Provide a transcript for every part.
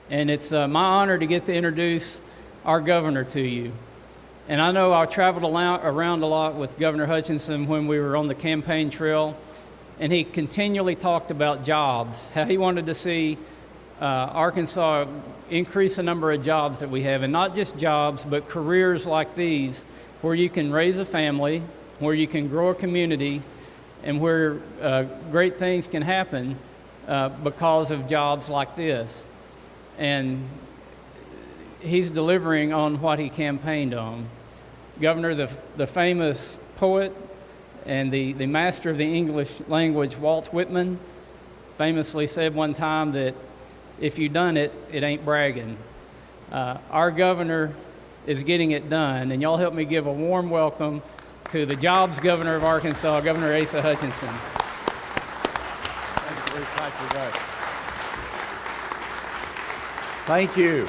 And it's my honor to get to introduce our governor to you. And I know I traveled around a lot with Governor Hutchinson when we were on the campaign trail, and he continually talked about jobs, how he wanted to see Arkansas increase the number of jobs that we have, and not just jobs, but careers like these, where you can raise a family, where you can grow a community, and where great things can happen because of jobs like this. And he's delivering on what he campaigned on. Governor, the famous poet and the master of the English language, Walt Whitman, famously said one time that if you done it, it ain't bragging. Our governor is getting it done, and y'all help me give a warm welcome to the jobs governor of Arkansas, Governor Asa Hutchinson. Thank you, Bruce. Nice to know. Thank you.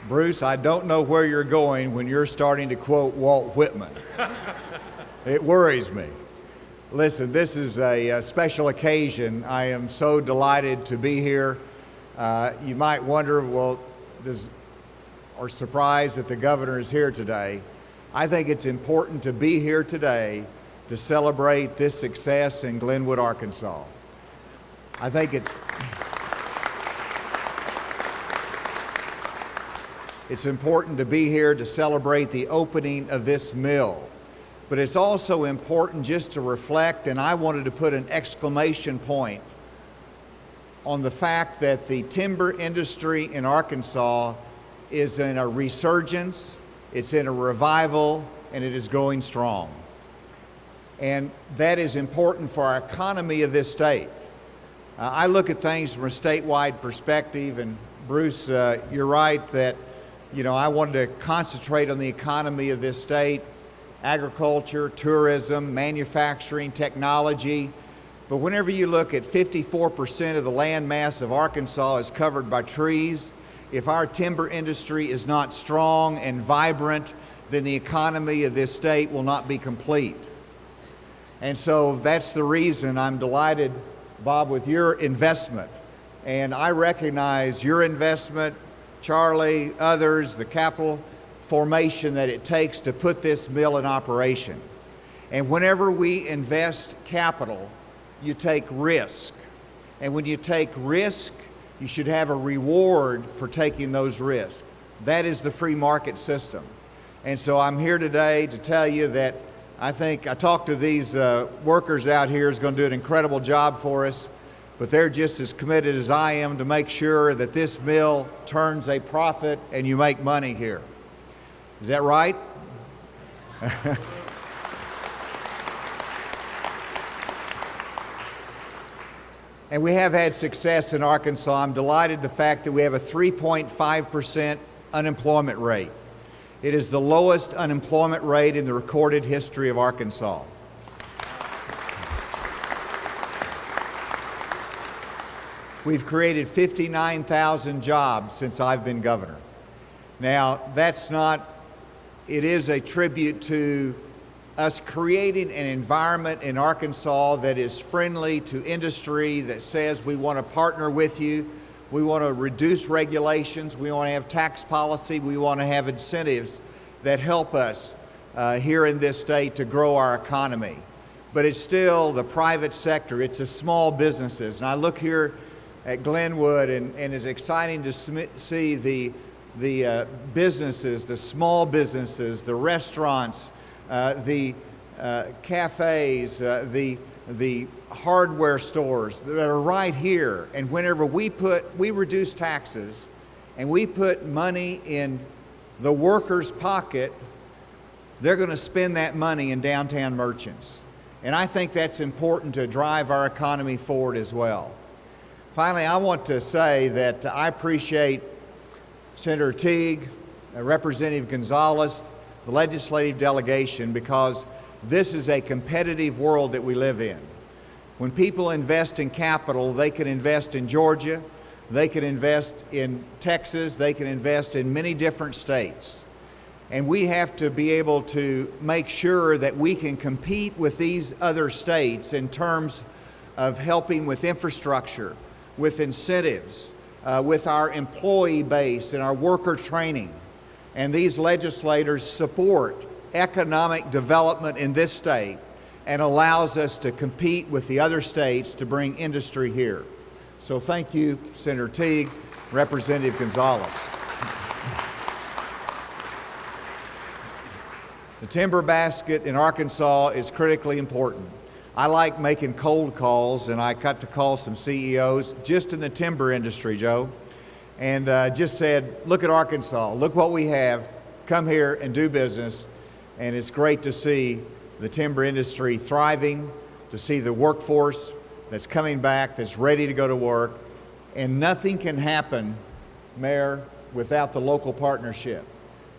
Bruce, I don't know where you're going when you're starting to quote Walt Whitman. It worries me. Listen, this is a special occasion. I am so delighted to be here. You might wonder, or surprised that the governor is here today. I think it's important to be here today to celebrate this success in Glenwood, Arkansas. I think it's important to be here to celebrate the opening of this mill. But it's also important just to reflect, and I wanted to put an exclamation point on the fact that the timber industry in Arkansas is in a resurgence, it's in a revival, and it is going strong. And that is important for our economy of this state. I look at things from a statewide perspective, and Bruce, you're right that I wanted to concentrate on the economy of this state, agriculture, tourism, manufacturing, technology. But whenever you look at 54% of the land mass of Arkansas is covered by trees, if our timber industry is not strong and vibrant, then the economy of this state will not be complete. And so that's the reason I'm delighted, Bob, with your investment. And I recognize your investment, Charlie, others, the capital formation that it takes to put this mill in operation. And whenever we invest capital, you take risk. And when you take risk, you should have a reward for taking those risks. That is the free market system. And so I'm here today to tell you that I talked to these workers out here who's going to do an incredible job for us, but they're just as committed as I am to make sure that this mill turns a profit and you make money here. Is that right? And we have had success in Arkansas. I'm delighted the fact that we have a 3.5% unemployment rate. It is the lowest unemployment rate in the recorded history of Arkansas. We've created 59,000 jobs since I've been governor. Now, it is a tribute to us creating an environment in Arkansas that is friendly to industry, that says we want to partner with you, we want to reduce regulations, we want to have tax policy, we want to have incentives that help us here in this state to grow our economy. But it's still the private sector, it's the small businesses. And I look here at Glenwood and it's exciting to see the businesses, the small businesses, the restaurants, the cafes, the hardware stores that are right here. And whenever we reduce taxes and we put money in the worker's pocket, they're going to spend that money in downtown merchants. And I think that's important to drive our economy forward as well. Finally, I want to say that I appreciate Senator Teague, Representative Gonzalez, the legislative delegation, because this is a competitive world that we live in. When people invest in capital, they can invest in Georgia, they can invest in Texas, they can invest in many different states. And we have to be able to make sure that we can compete with these other states in terms of helping with infrastructure, with incentives, with our employee base and our worker training. And these legislators support economic development in this state and allows us to compete with the other states to bring industry here. So thank you, Senator Teague, Representative Gonzalez. The timber basket in Arkansas is critically important. I like making cold calls, and I got to call some CEOs just in the timber industry, Joe, and just said, look at Arkansas, look what we have, come here and do business. And it's great to see the timber industry thriving, to see the workforce that's coming back, that's ready to go to work. And nothing can happen, Mayor, without the local partnership.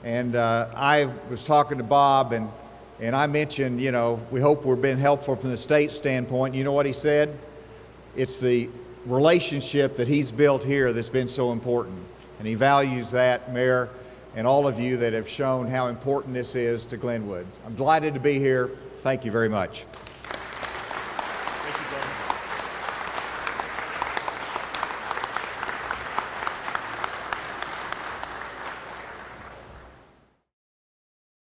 And I was talking to Bob, and I mentioned, you know, we hope we're being helpful from the state standpoint. You know what he said? It's the relationship that he's built here that's been so important. And he values that, Mayor, and all of you that have shown how important this is to Glenwood. I'm delighted to be here. Thank you very much.